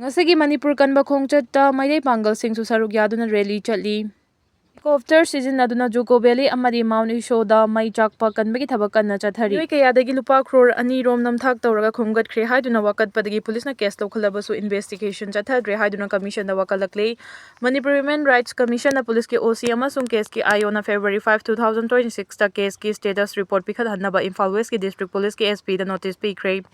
Ngasigi Manipur kanba khongchatta Meitei pangalsingsu saruk yaduna rally chatli. Helicopter sizinaduna Juko Valley amadi Mount Ishoda mai chakpa kanbagi thabak kanna chathari. Mioi kayadagi lupa crore ani rom namthak tawraga khomgatkhre haiduna wakatpadagi police na case lawkhalabasu investigation chathadre haiduna commission da wakalakle. Manipur Human Rights Commission na police ki OC amasung case ki IO na February 5, 2026 ta case ki status report pikhathanaba Imphal West ki district police ki SP da notice pikre.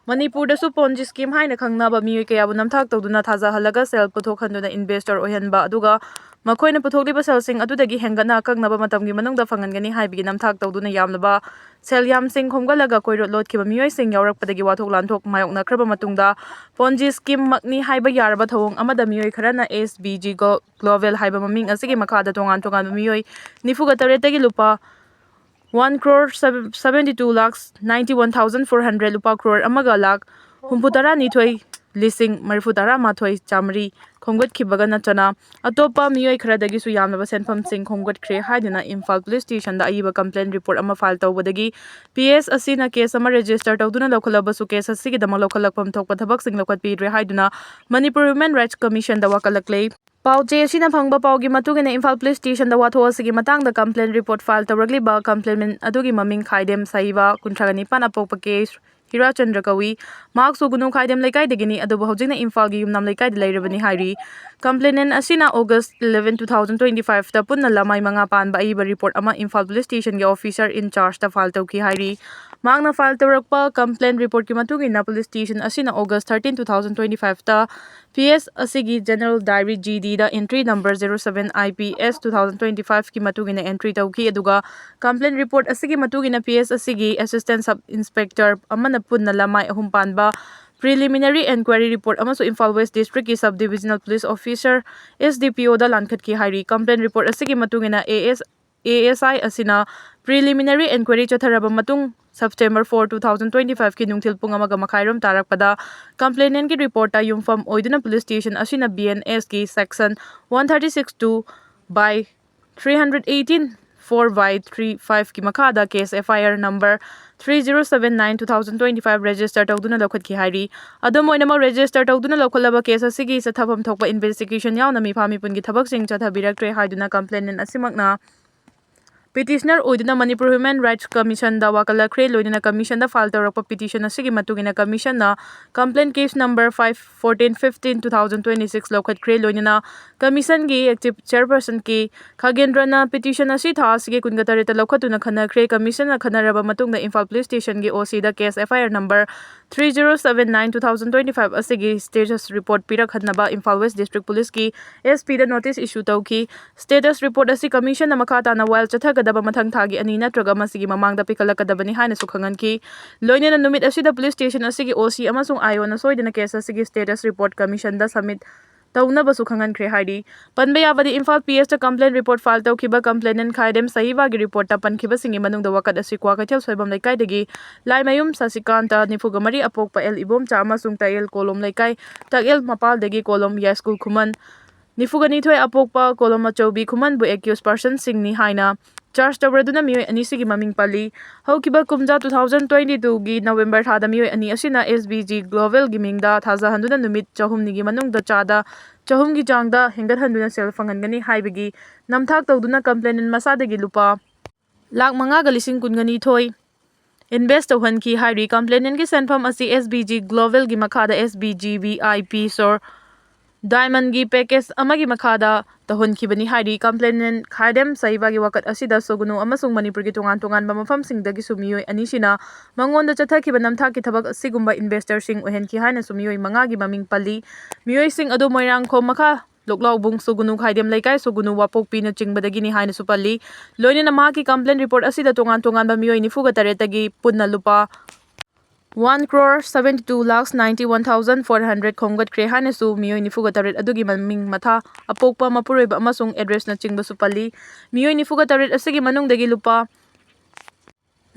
Manipur da su Ponzi scheme haina khangnaba mioi kayabu namthak tawduna thajahalaga sel puthokhanduna investor ohenba aduga makoina puthokliba selsing adudagi hengana kagnaba matamgi manungda phangangani haibigi namthak tawduna yamlaba sel yamsing khomgalaga koirot lotkhiba mioi sing yawrakpadagi wathok lanthok mayoknakraba matungda Ponzi scheme makni haiba yaraba thawong amada mioi kharana SBG Global haiba maming asigi makhada tongan mioi nifuga taretagi lupa 1 crore 72 lakhs 91,400 lupa crore amaga lakh humputara nithoi lising marifutara mathoi chamri khomgat khibaga natana atopa mioi kharadagi su yamnaba senfam sing khomgat khre haiduna Imphal police station da aiba complaint report ama file tawbadagi PS asina case ama register tawduna lokhalaba su case asigi dama lokhalakpam thokpa thabak sing lokhat pi re haiduna Manipur Human Rights Commission da wakalakle Pauche asina phangba paugi matugina Imphal police station da watho asigi matangda complaint report file tawragliba complaint adugi maming khaidem saiba kuntragani pana pokpa case Hira Chandra Kawi Mark Sugunu Khaidem Laikai Degini Adobo Hojina Imphal gi Yumnam Laikai Lairabani Hairi Complainant Asina August 11, 2025 ta punna lamai manga pan ba iba report ama Imphal police station ge officer in charge ta file tawki Hairi Magna file tawrakpa complaint report ki matugina police station asina August 13, 2025 ta PS asigi General Diary GD da entry number 07 IPS 2025 ki matugina entry tawki aduga complaint report asigi matugina PS asigi Assistant Sub Inspector amana punna lamai ahumpan ba preliminary inquiry report amaso Imphal West District ki Subdivisional Police Officer SDPO da lankhat ki hairi complaint report asigi matugina ASI asina preliminary inquiry chatharaba matung September 4, 2025 ki nungthil pung amaga makhairom tarakpada complainant ki report ta yumfam oiduna police station asina BNS ki section 136(2) by 318 4 by 35 ki makhada case FIR number 3079/2025 register tawduna lokhat ki hairi adom oinama register tawduna lokhalaba case asigi sathapam thokpa investigation yauna mi phami pungi thabak sing chathabiraktre haiduna complainant asimakna Petitioner oiduna Manipur Human Rights Commission da wakalakre loiduna commission da file tawrakpa petition asigi matugina commission na complaint case number 51415/2026 lokhat kre loiduna commission gi active chairperson ki Khagendra na petition asi tha asigi kungatare ta lokhatuna khana kre commission na khanaraba matungda Imphal police station gi OC da case FIR number 3079/2025 asigi status report pirak khanaba Imphal West District Police ki SP da notice issue tawki status report asi commission na makhata na while chathagada mathang thagi ani natraga masigi mamangda pikalakadabani haina sukhanganki loinena numit asida police station asigi OC amasung IO na soidena case asigi status report commission da submit taunaba sukhangankhre haidi panbe yabadi Imphal PS ta complaint report file tawkhiba complainant Khaidem Sahiba gi report ta pankhiba singi manungda wakat asi kwa kathel soibam laikai degi laimayum Sasikanta nifugamari apokpa L Ibom cha amasung ta L kolom laikai ta L mapal degi kolom ya school khuman Nifugani thoi apokpa koloma chaubi khuman bu accused person singni haina charge tawraduna mioi ani sigi maming pali haukiba kumja 2022 gi November thada mioi ani asina SBG Global gimingda thaja handuna numit chahumni gi manungda chada chahum gi jangda hengat handuna sel fangangani haibigi namthak tawduna complainant masadagi lupa lakh manga ga lising kungani thoi invest tawhanki hairi complainant gi senfam asi SBG Global gi makhada SBG VIP sor Diamond gi package amagi makhada tahonkhibani hairi complainant Khaidem Sahiba gi wakat asida sogunu amasung Manipur gi tongan ba mafam singdagi sumioi anisina mangonda chathakhiba namthaki thabak asigumba investor sing ohenki haina sumioi manga gi maming pali mioi sing adu moirang khom makha loklau bung sogunu Khaidem laikai sogunu wapokpi na chingbadagi ni haina supali loinena mahaki complaint report asida tongan ba mioi nifuga taretagi punna lupa 1 crore 72 lakhs 91,400 khomgat kre hane su mioi nifuga taret adugi maming matha apokpa mapuroiba amasung address na chingba supali mioi nifuga taret asigi manung dagi lupa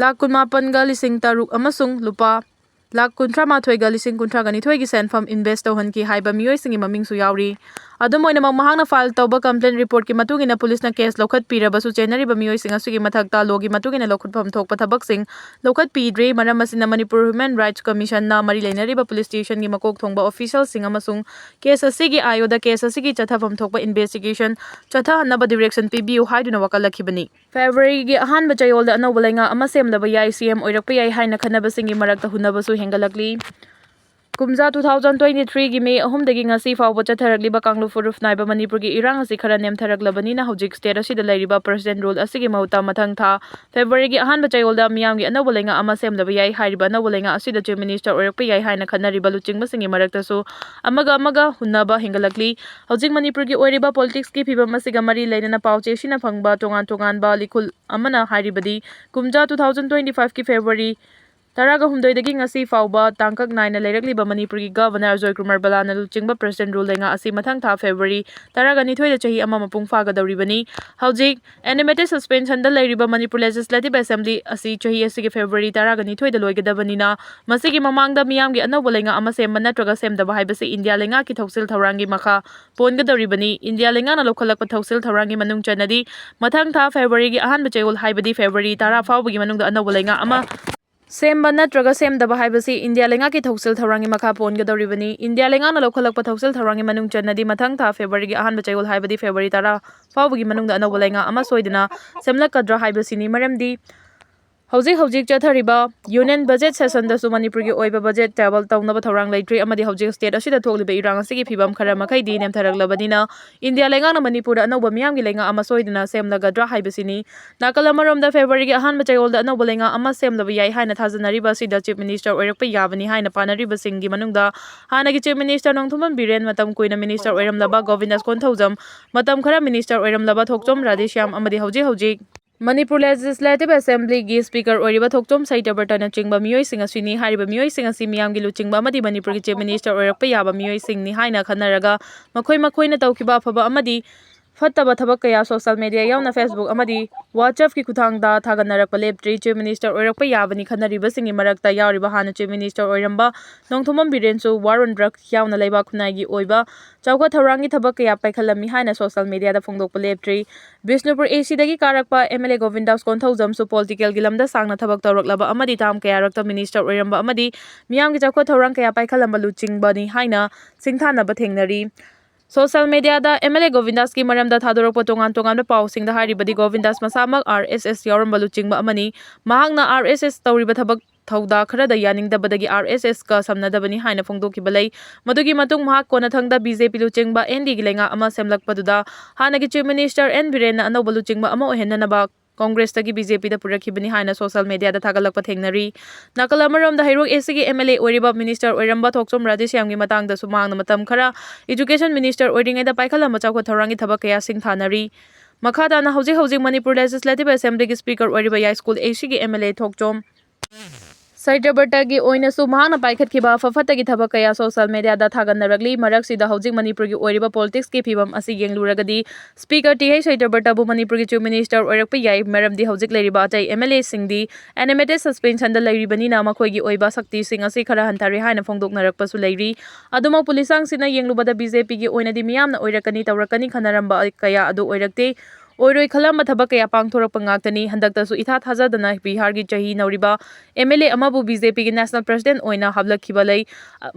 lakh 18,000 amasung lupa 1,38,132 सेनफम invest तौहनकी हाइबा मियोइसिंगी ममिंगसु याउरी। अदुम ओइनमक महांगना file तौबा complain report की मतुंगिना पुलिसना case लौखटपीरबसु चेनरिबा मियोइसिंग असुगी मथक्ता लोगी मतुंगिना लौखटफम थोकपा थबकसिंग लौखटपीद्रे मरम असिना Manipur human rights commission ना मरी लेनरिबा police station की मकोक थोंबा ऑफिशियल सिंग अमसुंग केस असिगी आयोदा केस असिगी चथाफम थोकपा इन्वेस्टिगेशन चथाहनबा डायरेक्शन पिबियु हाइदुना वकालखिबनी। फेब्रुवारी की अहानबा चयोलदा अनौबा लैंगा अमा सेमदबा याई सीएम ओइरकपा याई हाइना खनबसिंगी मरक्ता हुनबसु हेंगलकली। कुमजा 2023 की मे 3 ngasi फाउबा चथरगलिबा कांगलु फुरुफ नाइबा मणिपुर की इरांग असि खरा नेमथरगलबनिना हौजिक स्टेट असिदा लैरिबा प्रेसिडेंट रूल असिगी महुता मथंग था फेब्रुवारी की अहानबा चयोलदा मियामगी अनौबा लैंगा अमा सेमदबा याई हाइरिबा अनौबा लैंगा असिदा चीफ मिनिस्टर ओइरकपा याई हाइना खनरिबा लुचिंगबसिंगी मरक्तसु अमगा हुनबा हेंगलकली। हौजिक मणिपुर की ओइरिबा पॉलिटिक्स की फिबम असिगा मरी लैनना पाउचे सिना फंगबा तोंगान लिखुल अमना हाइरिबदी कुमजा 2025 की फेब्रुवारी 18 ngasi फाउबा तांकक नाइना लेरकलिबा मणिपुर की गवर्नर जॉयकुमार बलाना लुचिंगबा प्रेसिडेंट रूल लैंगा असि मथंग था फेब्रुवारी 12 चही अमा मपुंग फागदौरिबनी। हौजिक एनिमेटेड सस्पेंशन दा लैरिबा मणिपुर लेजिस्लेटिव असेंबली असि चही असिगे फेब्रुवारी 12 लोइगदबनिना मसिगी ममांगदा मियामगी अनौबा लैंगा अमा सेमबा नत्रगा सेमदबा हाइबसे इंडिया लैंगा की थौसिल थौरांगी मखा पोनगदौरिबनी। इंडिया लैंगा ना लोखलकपा थौसिल थौरांगी मनुंग चनदी मथंग था फेब्रुवारी की अहानबा चयोल हाइबदी फेब्रुवारी 10 फाउबगी मनुंगदा अनौबा लैंगा अमा सेमबा नत्रगा सेमदबा हाइबसी इंडिया लैंगा की थौसिल थौरांगी मखा पोनगदौरिबनी। इंडिया लैंगा ना लोखलकपा थौसिल थौरांगी मनुंग चनदी मथंग था फेब्रुवारी की अहानबा चयोल हाइबदी फेब्रुवारी 10 फाउबगी मनुंगदा अनौबा लैंगा अमा सोइदना सेमलकद्रा हाइबसिनी मरमदी हौजिक चथरिबा यूनियन बजेट सेशन दसु मणिपुर की ओइबा बजेट टेबल तौनबा थौरांग लैट्री अमदी हौजिक स्टेट असिदा थोकलिबा इरांग असिगी फिबम खरा मखैदी नेमथरगलबनिना इंडिया लैंगाना मणिपुर अनौबा मियामगी लैंगा अमा सोइदना सेमलगद्रा हाइबसिनी। नाकल अमरोमदा फेब्रुवारी की अहानबा चयोलदा अनौबा लैंगा अमा सेमदबा याई हाइना थाजनरिबा असिदा चीफ मिनिस्टर ओइरकपा याबनी हाइना पानरिबसिंगी मनुंगदा हानागी चीफ मिनिस्टर नोंथुमन बिरेन मतम कुइना मिनिस्टर ओइरमलबा गोविंदास कोनथौजम मतम खरा मिनिस्टर ओइरमलबा थोकचोम राधेश्याम अमदी हौजिक मणिपुर लेजिस्लेटिव असेंबली की स्पीकर ओइरिबा थोकचोम सैटबर्टना चिंगबा मियोइसिंग असिनी हारिबा मियोइसिंग असि मियामगी लुचिंगबा अमदी मणिपुर की चीफ मिनिस्टर ओइरकपा याबा मियोइसिंगनी हाइना खनरगा मखोइना तौखिबा अफबा अमदी फत्तबा थबक कया सोशल मीडिया यावना फेसबुक अमदी व्हाट्सएप की खुथांगदा थागनरकपा लेप्ट्री चीफ मिनिस्टर ओइरकपा याबनी खनरिबसिंगी मरक्ता यावरिबा हाना चीफ मिनिस्टर ओइरंबा नोंथुमम बिरेनसु वार ऑन ड्रग यावना लैबा खुनाइगी ओइबा चौका थौरांगी थबक कया पाइखलमी हाइना सोशल मीडिया दा फोंदोकपा लेप्ट्री। बिष्णुपुर एसी दगी कारकपा एमएलए गोविंदास कोनथौजमसु पॉलिटिकल गिलमदा सांगना थबक तौरकलबा अमदी ताम कया रक्ता मिनिस्टर ओइरंबा अमदी मियामगी चौका थौरांग कया पाइखलंबा लुचिंगबनी हाइना सिंथानबा थेंगनरी। सोशल मीडिया दा एमएलए गोविंदास की मरमदा थादोरकपा तोंगान पाउसिंगदा हारिबदी गोविंदास मसामक आरएसएस यावरंबा लुचिंगबा अमनी महांगना आरएसएस तौरिबा थबक थौदा खरदा यानिंगदबदगी आरएसएस का समनदबनी हाइना फोंदोकिबा लै मदुगी मतुंग महाक कोनथंगदा बीजेपी लुचिंगबा एनडी की लैंगा अमा सेमलकपदुदा हानागी चीफ मिनिस्टर एन बिरेन अनौबा लुचिंगबा अमा ओहेननबा कांग्रेस तगी बीजेपी दा पुरखिबनी हाइना सोशल मीडिया दा थागलकपा थेंगनरी। नाकल अमरोमदा हैरोक एसी की एमएलए ओइरिबा मिनिस्टर ओइरंबा थोकचोम राधेश्यामगी मतांगदा सुमांगना मतम खरा एजुकेशन मिनिस्टर ओइरिंगैदा पाइखलम चौका थौरांगी थबक कया सिंथानरी। मखादाना हौजिक मणिपुर लेजिस्लेटिव असेंबली की स्पीकर ओइरिबा याई स्कूल एसी की एमएलए थोकचोम सैटबर्टगी ओइनसु महांगना पाइखतखिबा फफतगी थबक कया सोशल मीडिया दा थागनरगली मरक्सिदा हौजिक मणिपुर की ओइरिबा पॉलिटिक्स की फिबम असि येंगलुरगदी स्पीकर टीहे सैटबर्टबु मणिपुर की चीफ मिनिस्टर ओइरकपा याई मरमदी हौजिक लैरिबा अतै एमएलए सिंगदी एनिमेटेड सस्पेंशन दा लैरिबनिना मखोइगी ओइबा शक्ति सिंग असि खरा हंथारे हाइना फोंदोकनरकपसु लैरि। अदुमा पुलिसांग सिना येंगलुबदा बीजेपी की ओइनदी मियामना ओइरकनी तौरकनी खनरंबा कया अदु ओइरकते ओइरोइ खलम थबक कया पांगथोरकपा ngaktani हंदक्तसु इथा थाजादना बिहार की चही नौरिबा एमएलए अमबु बीजेपी की नेशनल प्रेसिडेंट ओइना हाबलखिबा लै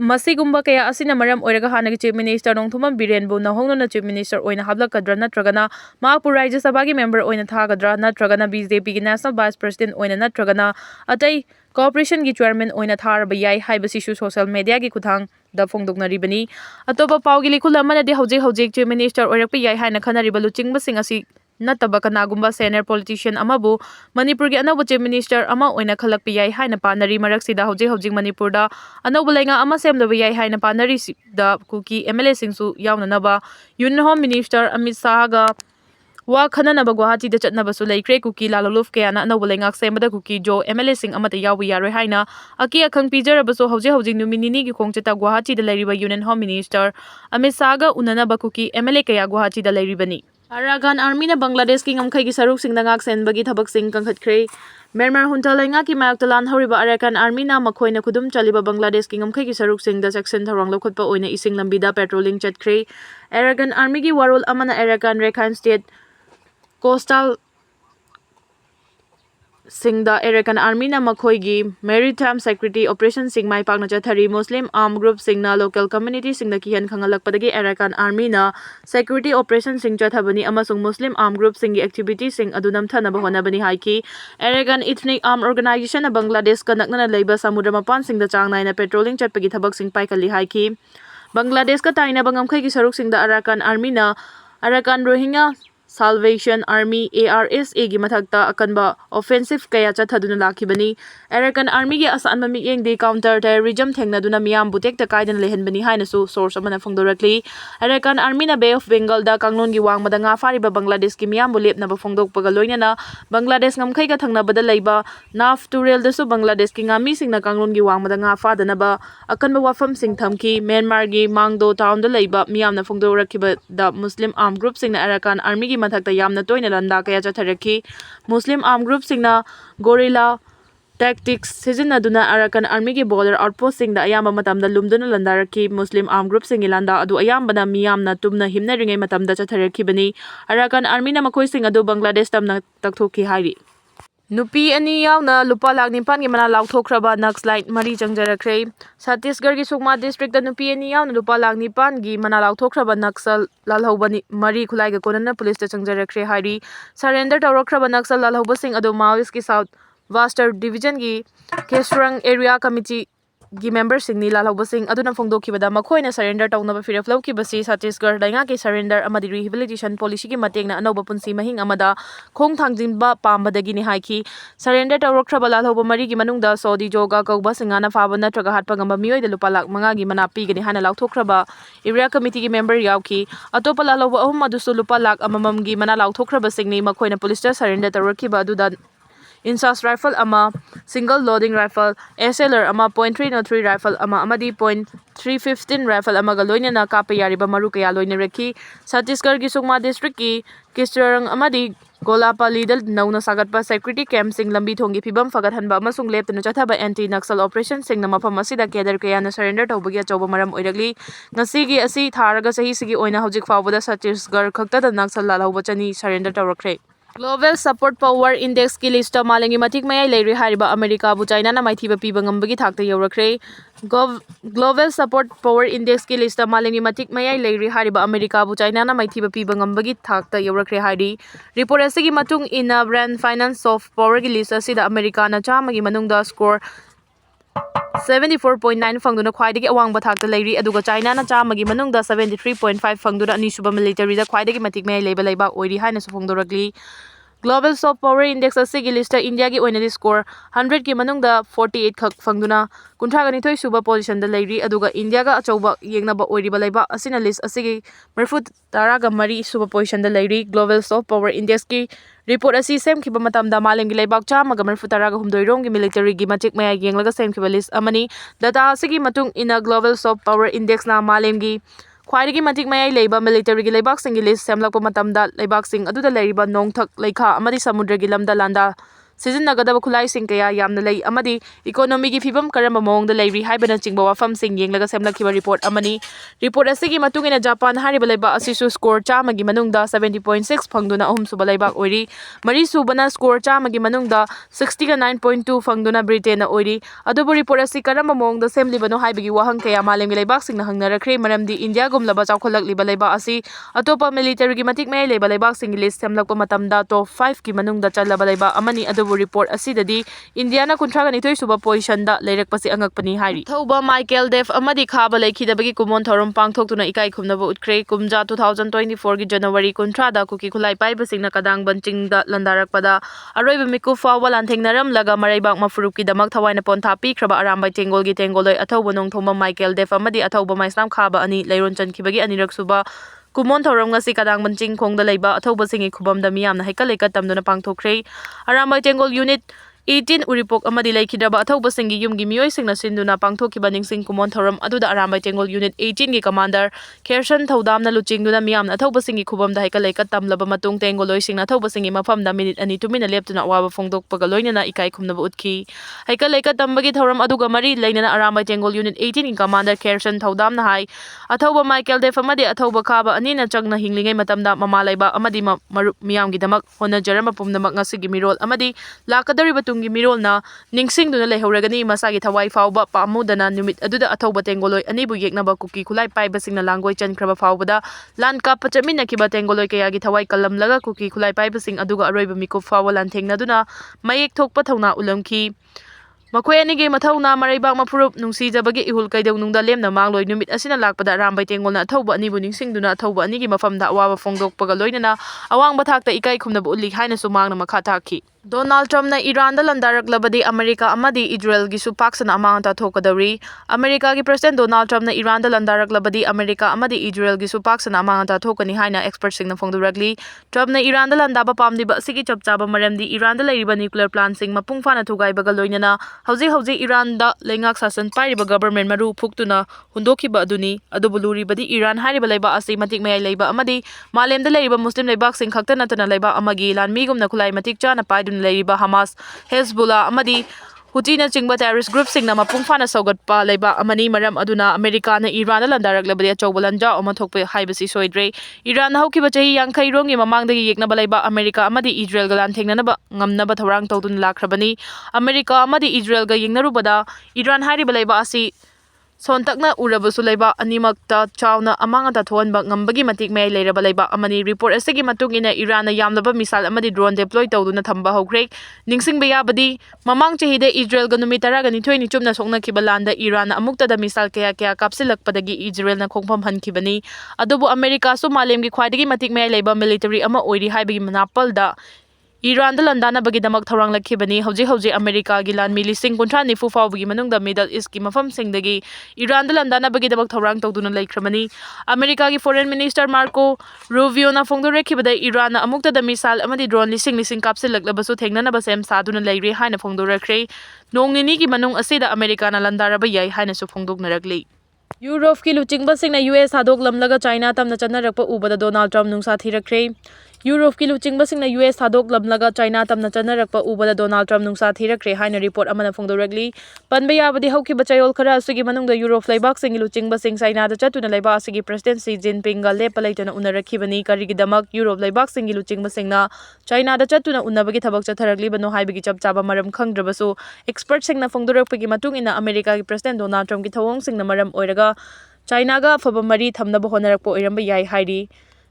मसिगुम्बा कया असिना मरम ओइरगा हानागी चीफ मिनिस्टर नोंथुमम बिरेनबु नहौनना चीफ मिनिस्टर ओइना हाबलकद्रा नत्रगना मापु राज्य सभा की मेंबर ओइना थागद्रा नत्रगना बीजेपी की नेशनल वाइस प्रेसिडेंट ओइना नत्रगना अतै कॉर्पोरेशन की चेयरमैन ओइना थारबा याई हाइबसिसु सोशल मीडिया की खुथांग दा फोंदोकनरिबनी। अतोपा पाउगी लिखुल अमनदि हौजिक चीफ मिनिस्टर ओइरकपा याई हाइना खनरिबा लुचिंगबसिंग असि नतबा कनागुम्बा सेनियर पॉलिटिशियन अमबु मणिपुर की अनौब चीफ मिनिस्टर अमा ओइना खलकपा याई हाइना पानरी मरक्सिदा हौजिक मणिपुर दा अनौब लैंगा अमा सेमदबा याई हाइना पानरी दा कुकी एमएलए सिंगसु यावननबा यूनियन होम मिनिस्टर अमित शाहगा वा खननबा गुवाहाटी दा चटनबसु लैख्रे कुकी लालुलुफ कयाना अनौब लैंगाक सेमबदा कुकी जो एमएलए सिंग अमता यावु यारोय हाइना अकी अखंग पिजरबसु हौजिक नुमिनिनी की खोंगचता गुवाहाटी दा लैरिबा यूनियन होम मिनिस्टर अमित शाहगा उननबा कुकी एमएलए कया गुवाहाटी दा लैरिबनी। अरागान आर्मी ने बांग्लादेश की ngमखै की सरुक सिंग दंगाक सेनबगी थबक सिंग कंखतख्रे Myanmar hunta laingaki mayakta lanhoriba Arakan Army na makhoina khudum chaliba Bangladesh ki ngamkhai ki saruk-singda section tharang lokhotpa oina ising lambida patrolling chatkhre. Arakan Army ki warol amana Arakan Rakhine State Coastal Singda Arakan Army na makhoigi Maritime Security Operation Sing mai pakna chathari Muslim Armed Group Singna local community Singda kihan khangalakpadagi Arakan Army na Security Operation Sing chathabani amasung Muslim Armed Group Singi activity Sing adu namthanaba honabani haiki. Arakan Ethnic Armed Organization na Bangladesh ka nakna leiba samudra mapan Singda chang naina patrolling chatpagi thabak sing paikali haiki. Bangladesh ka taina bangamkhai ki saruk Singda Arakan Army na Arakan Rohingya Salvation Army ARSA gi mathakta akanba offensive kaya chathaduna lakhibani. Arakan Army gi asan mamik yengdi counter terrorism thengnaduna miyam butek ta kaidan lehenbani haina su source amana phongdorakli. Arakan Army na Bay of Bengal da kanglon gi wangmada nga fariba Bangladesh ki miyam bulepna ba phongdokpaga loinana Bangladesh ngamkhai ka thangnabada leiba Naf Turel da su Bangladesh ki ngami singna kanglon gi wangmada nga fadana ba akanba wafam sing thamki. Myanmar gi Mangdo town da leiba miyamna phongdorakhiba da Muslim Armed Group singna Arakan Army gi mathakta yamna toina landa kaya chatharakhi. Muslim Armed Group singna guerrilla tactics sizinaduna Arakan Army ki border outpost singda ayamba matamda lumduna landarakhi. Muslim Armed Group singi landa adu ayambana miyamna tumna himna ringai matamda chatharakhi. Arakan Army na makhoi sing adu Bangladesh tamna takthokhi hairi. Nupi ani yauna lupa lakh nipan ki mana lauthokraba Naxalite mari changjarakre. Chhattisgarh ki Sukma district da nupi ani yauna lupa lakh nipan gi mana lauthokraba Naxal lalhobani mari khulai ga konana police ta changjarakre hairi. Surrender tawrakraba Naxal lalhoba sing adu Maoist ki South Western Division gi Kesrang area committee gi member sing ni lalhoba sing aduna phongdokhibada makhoina surrender tawnaba firaf lawkibasi Chhattisgarh dainga ki surrender amadi rehabilitation policy ki matengna anoba punsi mahing amada khong thangjinba pambadagi ni haiki. Surrender tawrakraba lalhoba mari gi manungda Saudi joga kauba singana faba natraga hatpa gamba mioi da lupa lakh manga gi mana pigani hana lauthokraba area committee gi member yauki. Atopa lalhoba ahum adusu lupa lakh amamam gi mana lauthokraba singni makhoina police ta surrender tawrakhiba aduda Insas rifle ama, single loading rifle, SLR ama, .303 rifle ama, amadi .315 rifle ama galoina na kapayariba maru kaya loina rekhi. Chhattisgarh ki Sukma district ki Kistarang amadi Golapali dal nauna sagatpa security camp sing lambi thongi phibam fagathanba amasung leptuna chathaba anti naxal operation sing na mafam asida kedar kaya na surrender tawbagi achawba maram oiragli. Ngasigi asi tharaga sahi sigi oina hojik fawbada Chhattisgarh khakta da naxal lalhauba chani surrender tawrakre. Global Support Power Index ki lista malengi matik mayai leiri hariba America bu China na maithiba piba ngambagi thakta yaurakre. Global Support Power Index ki lista malengi matik mayai leiri hariba America bu China na maithiba piba ngambagi thakta yaurakre hari. Report asigi matung ina brand finance soft power ki lista sida America na chamagi manungda score 74.9 fangduna khwaidagi awangba thakta leiri aduga China na chamagi manungda 73.5 fangduna anisuba military da khwaidagi matik mayai leiba oiri haina su phongdoragli. Global Soft Power Index asigi lista India ki oinadi score 100 ki manungda 48 khak fangduna kunthraganithoi suba position da leiri aduga India ga achauba yengnaba oiriba leiba asina list asigi marfut taraga mari suba position da leiri. Global Soft Power Index ki report asi semkhiba matamda malemgi leibak chamaga marfut taraga humdoirong gi military gi matik mayai yenglaga semkhiba list amani. Data asigi matung ina Global Soft Power Index na malemgi khwaidagi matik mayai leiba military gi leibak singi list semlakpa matamda leibak sing aduda leiriba nongthak leikha amadi samudra gi lamda landa sizinnagadaba khulai sing kaya yamna lei amadi economy gi phibam karamba mawongda leiri haibana chingba wafam sing yenglaga semlakhiba report amani. Report asigi matungina Japan hariba leiba asisu score chamagi manungda 70.6 phangduna ahum suba leibak oiri. Mari subana score chamagi manungda 69.2 phangduna Britain na oiri. Adubu report asi karamba mawongda semlibano haibagi wahang kaya malemgi leibak singna hangnarakre maramdi India gumlaba chawkholakliba leiba asi atopa military gi matik mayai leiba leibak singi list semlakpa matamda top 5 ki manungda chalaba leiba amani. Report asidadi India na kunthraganithoi suba position da leirakpasi angakpani hari. Thauba Michael Dev amadi khaba leikhidabagi kumon thorom pangthoktuna ikai khumnaba utkre. Kumja 2024 gi January kunthra kuki khulai paiba singna kadang banching da landarakpada aroiba miku fawa lanthengnaram laga maraibak mafurup ki damak thawaina pontha pikhraba arambai tengol gi tengoloi athauba nongthoma Michael Dev amadi athauba Maislam khaba ani leiron chankhibagi anirak suba kumon thoram ngasi kadang banching khongda leiba athauba singi khubamda miyamna hekal lekat tamduna pangthokre. Arambai tengol unit 18 Uripok amadi laikhidraba athaubasingi yumgi mioisingna sinduna pangthokhiba ningsing kumon thoram aduda Arambai Tengol Unit 18 gi commander Kherson Thaudamna luchingduna miyamna athaubasingi khubamda haikalaikat tamlaba matung Tengoloisingna athaubasingi mafamda minute ani tumina leptuna awaba phongdokpaga loinana ikai khumnaba utkhi haikalaikat tambagi thoram aduga mari lainana Arambai Tengol Unit 18 gi commander Kherson Thaudamna hai athauba Michael Def amadi athauba khaba anina changna hinglingai matamda mamalaiba amadi marup miyamgi damak honajarama pumnamak ngasigi mirol amadi lakadariba tungi mirolna ningsingduna leihoragani masagi thawai fauba pamudana numit aduda athauba Tengoloi anibu yeknaba kuki khulai paibasingna langoi chankraba faubada lan kapa chaminakiba Tengoloi kayagi thawai kalamlaga kuki khulai paibasing aduga aroiba mikup fawa lan thengnaduna mayek thokpa thauna ulamki Makhoi anigi mathauna maraibak mapurup nungsijabagi ihul kaidaunungda lemna mangloi numit asina lakpada Arambai Tengolna athauba anibu ningsingduna athauba anigi mafamda awaba phongdokpaga loinana awangba thakta ikai khumnaba ulli haina sumangna makha thakhi Donald Trump na Iran da landaraklabadi America amadi Israel gi supaksana amangta thokadawri America gi President Donald Trump na Iran da landaraklabadi America amadi Israel gi supaksana amangta thokani haina expert singna phongduragli Trump na Iran da landaba pamdiba sigi chapchaba maramdi Iran da leiriba nuclear plant sing mapungfana thugaibaga loinana hauji Iran da lengak sasan pairiba government maru phuktuna hundokhiba aduni adubuluribadi Iran hariba leiba asi matik mayai leiba amadi malemda leiriba muslim leibak sing khakta natana leiba amagi lanmigumna khulai matik chana paidun leiba Hamas Hezbollah amadi Houthina chingba terrorist group singna mapungfana saugatpa leiba amani maram aduna America na Iran na landaraklabadi achauba lanja oma thokpe haibasi soidre Iran na haukiba chahi 50 rongi mamangdagi yeknaba leiba America amadi Israel ga lan thengnanaba ngamnaba thorang tawdun lakhrabani America amadi Israel ga yengnarubada Iran hariba leiba asi Sontakna urabasu leiba animakta chawna amangata thonba ngambagi matik mayai leiraba leiba amani report asigi matungina Iran na yamlaba misal amadi drone deploy tawduna thamba hokre ningsingba yabadi mamang chahide Israel ga numit 12 ni chumna soknakiba landa Iran na amukta da misal kaya kapsilakpadagi Israel na khongpham hankibani adubu America su malemgi khwaidagi matik mayai leiba military ama oiri haibagi manapalda Iran da landana bagi damak thorang lakhibani hauji America gi lan milising kuntra nifu fawbagi manungda Middle East gi mafam singdagi Iran da landana bagi damak thorang tawduna laikramani America gi Foreign Minister Marco Rubio na phongdorekhibada Iran na amukta da misal amadi drone lising kapsilaklabasu thengnanaba sem saduna leire haina phongdorakre nongnini gi manung asida America na landaraba yai haina su phongdoknarakli Europe ki luchingba singna US hadok lamlaga China tamna channarakpa ubada Donald Trump nungsa thirakre Europe ki luchingba singna US hadok lamlaga China tamna channarakpa ubada Donald Trump nungsa thirakre haina report amana phongdoragli panba yabadi haukiba chayol khara asigi manungda Europe laibak singi luchingba sing China da chatuna laiba asigi President Xi Jinping ga lepa laitana unarakhibani karigidamak Europe laibak singi luchingba singna China da chatuna unabagi thabak chatharagli bano haibagi chapchaba maram khangdrabasu expert singna phongdorakpagi matung ina America ki President Donald Trump ki thawong singna maram oiraga China ga faba mari thamnaba honarakpa oiramba yai hairi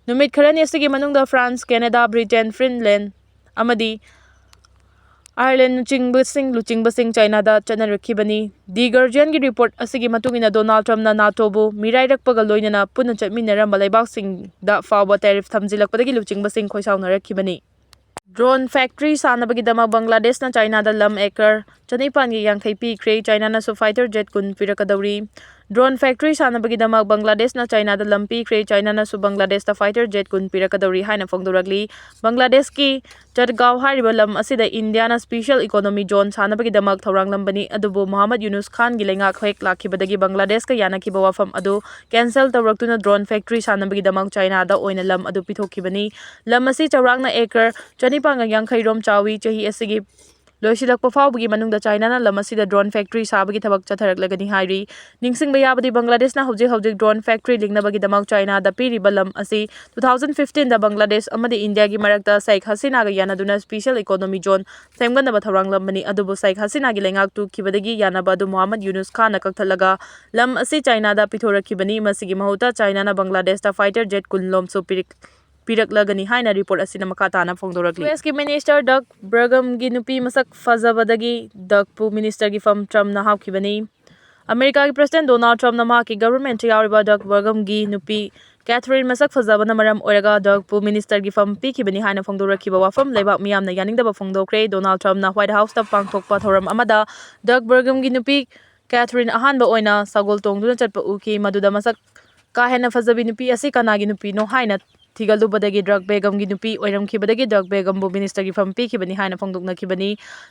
numit kharani asigi manungda France Canada Britain Finland amadi Ireland luchingba sing China da chanarakhibani The Guardian gi report asigi matungina Donald Trump na NATO bu mirairakpaga loinana punna chatminaramba laibak sing da fawba tariff thamjilakpadagi luchingba sing khoisaunarakibani Drone factory sanabagi dama Bangladesh na China da lam acre chanipan gi yangkhai pikre China na so fighter jet kun pirakadawri Drone factory sanabagi dama Bangladesh na China da lam pikre China na so Bangladesh da fighter jet kun pirakadawri haina phongdoragli Bangladesh ki Jadgaon hariba lam asida India na special economy zone sanabagi dama thorang lambani adubu Muhammad Yunus Khan gi lenga khek lakhibadagi Bangladesh ka yanakiba wafam adu cancel tawraktuna drone factory sanabagi dama China da oina lam adu pithokhibani lam asi chawrangna acre Chanipanga yangkhai rom chawi chahi asigi loisilakpa fawbagi manungda China na lam asida drone factory sabagi thabak chatharaklagani hairi ningsingba yabadi Bangladesh na hojik drone factory lingnabagi damak China da piriba lam asi 2015 da Bangladesh amadi India gi marakta Sheikh Hasina ga yanaduna special economy zone semganaba thorang lambani adubu Sheikh Hasina gi lengak tu kibadagi yanaba adu Muhammad Yunus Khan na kakthalaga lam asi China da pithorakibani masigi mahuta China na Bangladesh da fighter jet kunlom so piraklagani haina report asina makatana phongdorakli US ki minister Doug Burgum gi nupi masak fazabadagi Doug pu minister gi fam Trump na hapkhibani America ki President Donald Trump na ma ki government yauriba Doug Burgum gi nupi Catherine masak fazabana maram oiraga Doug pu minister gi fam pikibani haina phongdorakhiba wafam leibak miyamna yaningdaba phongdokre Donald Trump na White House ta pangthokpa thoram amada Doug Burgum gi nupi Catherine ahanba oina sagol tongduna chatpa uki maduda masak ka henna fazabi nupi asi kanagi nupi no haina ꯊꯤꯒꯠꯂꯨꯕꯗꯒꯤ drug ꯕꯦꯒꯝꯒꯤ ꯅꯨꯄꯤ ꯑꯣꯏꯔꯝꯈꯤꯕꯗꯒꯤ drug ꯕꯦꯒꯝꯕꯨ ꯃꯤꯅꯤꯁꯇꯔꯒꯤ ꯐꯝ ꯄꯤꯈꯤꯕꯅꯤ ꯍꯥꯏꯅ ꯐꯣꯡꯗꯣꯛꯅꯈꯤꯕꯅꯤ꯫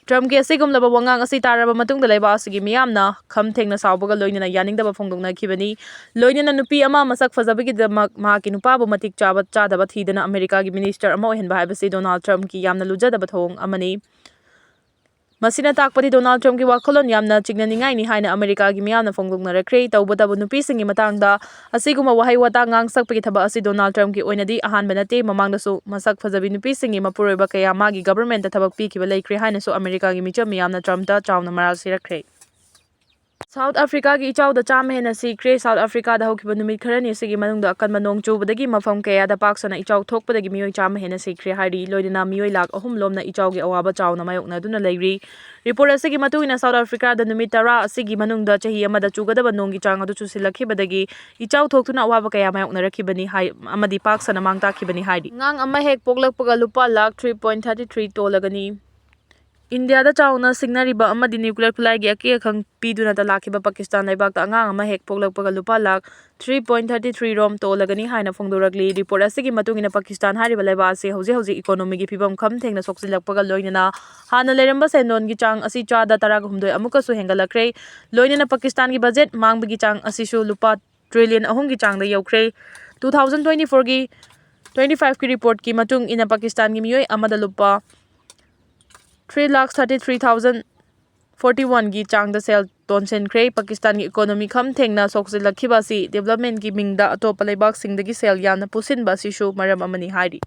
ꯇ꯭ꯔꯝꯞꯀꯤ ꯑꯁꯤꯒꯨꯝꯂꯕ ꯋꯥꯉꯥꯡ ꯑꯁꯤ ꯇꯥꯔꯕ ꯃꯇꯨꯡꯗ ꯂꯩꯕꯥꯛ ꯑꯁꯤꯒꯤ ꯃꯤꯌꯥꯝꯅ ꯈꯝ ꯊꯦꯡꯅ ꯁꯥꯎꯕꯒ ꯂꯣꯏꯅꯅ ꯌꯥꯅꯤꯡꯗꯕ ꯐꯣꯡꯗꯣꯛꯅꯈꯤꯕꯅꯤ꯫ ꯂꯣꯏꯅꯅ ꯅꯨꯄꯤ ꯑꯃ ꯃꯁꯛ ꯐꯖꯕꯒꯤꯗꯃꯛ ꯃꯍꯥꯛꯀꯤ ꯅꯨꯄꯥꯕꯨ ꯃꯇꯤꯛ ꯆꯥꯗꯕ ꯊꯤꯗꯅ ꯑꯃꯦꯔꯤꯀꯥꯒꯤ ꯃꯤꯅꯤꯁꯇꯔ ꯑꯃ ꯑꯣꯏꯍꯟꯕ ꯍꯥꯏꯕꯁꯤ ꯗꯣꯅꯥꯜꯗ ꯇ꯭ꯔꯝꯞꯀꯤ ꯌꯥꯝꯅ ꯂꯨꯖꯗꯕ ꯊꯧꯑꯣꯡ ꯑꯃꯅꯤ꯫ ꯃꯁꯤꯅ ꯇꯥꯛꯄꯗꯤ ꯗꯣꯅꯥꯜꯗ ꯇ꯭ꯔꯝꯞꯀꯤ ꯋꯥꯈꯜꯂꯣꯟ ꯌꯥꯝꯅ ꯆꯤꯡꯅꯅꯤꯡꯉꯥꯏꯅꯤ ꯍꯥꯏꯅ ꯑꯃꯦꯔꯤꯀꯥꯒꯤ ꯃꯤꯌꯥꯝꯅ ꯐꯣꯡꯗꯣꯛꯅꯔꯛꯈ꯭ꯔꯦ꯫ ꯇꯧꯕꯇꯕꯨ ꯅꯨꯄꯤꯁꯤꯡꯒꯤ ꯃꯇꯥꯡꯗ ꯑꯁꯤꯒꯨꯝꯕ ꯋꯥꯍꯩ ꯋꯥꯇꯥ ꯉꯥꯡꯁꯛꯄꯒꯤ ꯊꯕꯛ ꯑꯁꯤ ꯗꯣꯅꯥꯜꯗ ꯇ꯭ꯔꯝꯞꯀꯤ ꯑꯣꯏꯅꯗꯤ ꯑꯍꯥꯟꯕ ꯅꯠꯇꯦ꯫ ꯃꯃꯥꯡꯗꯁꯨ ꯃꯁꯛ ꯐꯖꯕꯤ ꯅꯨꯄꯤꯁꯤꯡꯒꯤ ꯃꯄꯨꯔꯣꯏꯕ ꯀꯌꯥ ꯃꯥꯒꯤ ꯒꯚꯔꯟꯃꯦꯟꯠꯇ ꯊꯕꯛ ꯄꯤꯈꯤꯕ ꯂꯩꯈ꯭ꯔꯦ ꯍꯥꯏꯅꯁꯨ ꯑꯃꯦꯔꯤꯀꯥꯒꯤ ꯃꯤꯆꯝ ꯃꯤꯌꯥꯝꯅ ꯇ꯭ꯔꯝꯞꯇ ꯆꯥꯎꯅ ꯃꯔꯥꯜ ꯁꯤꯔꯛꯈ꯭ꯔꯦ꯫ ꯁꯥꯎꯊ ꯑꯐ꯭ꯔꯤꯀꯥꯒꯤ ꯏꯆꯥꯎꯗ 100 ꯍꯦꯟꯅ ꯁꯤꯈ꯭ꯔꯦ꯫ ꯁꯥꯎꯊ ꯑꯐ꯭ꯔꯤꯀꯥꯗ ꯍꯧꯈꯤꯕ ꯅꯨꯃꯤꯠ ꯈꯔꯅꯤ ꯑꯁꯤꯒꯤ ꯃꯅꯨꯡꯗ ꯑꯀꯟꯕ ꯅꯣꯡ ꯆꯨꯕꯗꯒꯤ ꯃꯐꯝ ꯀꯌꯥꯗ ꯄꯥꯛ ꯁꯟꯅ ꯏꯆꯥꯎ ꯊꯣꯛꯄꯗꯒꯤ ꯃꯤꯑꯣꯏ 100 ꯍꯦꯟꯅ ꯁꯤꯈ꯭ꯔꯦ ꯍꯥꯏꯔꯤ꯫ ꯂꯣꯏꯅꯅ ꯃꯤꯑꯣꯏ ꯂꯥꯈ 3 ꯂꯣꯝꯅ ꯏꯆꯥꯎꯒꯤ ꯑꯋꯥꯕ ꯆꯥꯎꯅ ꯃꯥꯌꯣꯛꯅꯗꯨꯅ ꯂꯩꯔꯤ꯫ ꯔꯤꯄꯣꯔꯠ ꯑꯁꯤꯒꯤ ꯃꯇꯨꯡ ꯏꯟꯅ ꯁꯥꯎꯊ ꯑꯐ꯭ꯔꯤꯀꯥꯗ ꯅꯨꯃꯤꯠ 10 ꯑꯁꯤꯒꯤ ꯃꯅꯨꯡꯗ ꯆꯍꯤ ꯑꯃꯗ ꯆꯨꯒꯗꯕ ꯅꯣꯡꯒꯤ ꯆꯥꯡ ꯑꯗꯨ ꯆꯨꯁꯤꯜꯂꯛꯈꯤꯕꯗꯒꯤ ꯏꯆꯥꯎ ꯊꯣꯛꯇꯨꯅ ꯑꯋꯥꯕ ꯀꯌꯥ ꯃꯥꯌꯣꯛꯅꯔꯛꯈꯤꯕꯅꯤ ꯑꯃꯗꯤ ꯄꯥꯛ ꯁꯟꯅ ꯃꯥꯡ ꯇꯥꯛꯈꯤꯕꯅꯤ ꯍꯥꯏꯔꯤ꯫ ꯑꯉꯥꯡ ꯑꯃ ꯍꯦꯛ ꯄꯣꯛꯂꯛꯄꯒ ꯂꯨꯄꯥ ꯂꯥꯈ 3.33 ꯇꯣꯜꯂꯒꯅꯤ꯫ ꯏꯟꯗꯤꯌꯥꯗ ꯆꯥꯎꯅ ꯁꯤꯡꯅꯔꯤꯕ ꯑꯃꯗꯤ ꯅ꯭ꯌꯨꯀ꯭ꯂꯤꯌꯔ ꯈꯨꯠꯂꯥꯏꯒꯤ ꯑꯀꯤ ꯑꯈꯪ ꯄꯤꯗꯨꯅꯇ ꯂꯥꯛꯈꯤꯕ ꯄꯥꯀꯤꯁꯇꯥꯟ ꯂꯩꯕꯥꯛꯇ ꯑꯉꯥꯡ ꯑꯃ ꯍꯦꯛ ꯄꯣꯛꯂꯛꯄꯒ ꯂꯨꯄꯥ ꯂꯥꯈ 3.33 ꯔꯣꯝ ꯇꯣꯜꯂꯒꯅꯤ ꯍꯥꯏꯅ ꯐꯣꯡꯗꯣꯔꯛꯂꯤ꯫ ꯔꯤꯄꯣꯔꯠ ꯑꯁꯤꯒꯤ ꯃꯇꯨꯡ ꯏꯟꯅ ꯄꯥꯀꯤꯁꯇꯥꯟ ꯍꯥꯏꯔꯤꯕ ꯂꯩꯕꯥꯛ ꯑꯁꯤ ꯍꯧꯖꯤꯛ ꯏꯀꯣꯅꯣꯃꯤꯒꯤ ꯐꯤꯚꯝ ꯈꯝ ꯊꯦꯡꯅ ꯁꯣꯛꯆꯤꯜꯂꯛꯄꯒ ꯂꯣꯏꯅꯅ ꯍꯥꯟꯅ ꯂꯩꯔꯝꯕ ꯁꯦꯟꯗꯣꯟꯒꯤ ꯆꯥꯡ ꯑꯁꯤ ꯆꯥꯗ 18 ꯑꯃꯨꯛꯀꯁꯨ ꯍꯦꯟꯒꯠꯂꯛꯈ꯭ꯔꯦ꯫ ꯂꯣꯏꯅꯅ ꯄꯥꯀꯤꯁꯇꯥꯟꯒꯤ ꯕꯖꯦꯠ ꯃꯥꯡꯕꯒꯤ ꯆꯥꯡ ꯑꯁꯤꯁꯨ ꯂꯨꯄꯥ ꯇ꯭ꯔꯤꯂꯤꯌꯟ 3ꯒꯤ ꯆꯥꯡꯗ ꯌꯧꯈ꯭ꯔꯦ꯫ 2024-25ꯒꯤ ꯔꯤꯄꯣꯔꯠꯀꯤ ꯃꯇꯨꯡ ꯏꯟꯅ ꯄꯥꯀꯤꯁꯇꯥꯟꯒꯤ ꯃꯤꯑꯣꯏ ꯑꯃꯗ ꯂꯨꯄꯥ 3,33,041ꯒꯤ ꯆꯥꯡꯗ ꯁꯦꯜ ꯇꯣꯟꯁꯤꯟꯈ꯭ꯔꯦ꯫ ꯄꯥꯀꯤꯁꯇꯥꯟꯒꯤ ꯏꯀꯣꯅꯣꯃꯤ ꯈꯝ ꯊꯦꯡꯅ ꯁꯣꯛꯆꯤꯜꯂꯛꯈꯤꯕ ꯑꯁꯤ ꯗꯤꯚꯦꯂꯞꯃꯦꯟꯠꯀꯤ ꯃꯤꯡꯗ ꯑꯇꯣꯞꯄ ꯂꯩꯕꯥꯛꯁꯤꯡꯗꯒꯤ ꯁꯦꯜ ꯌꯥꯝꯅ ꯄꯨꯁꯤꯟꯕ ꯑꯁꯤꯁꯨ ꯃꯔꯝ ꯑꯃꯅꯤ ꯍꯥꯏꯔꯤ꯫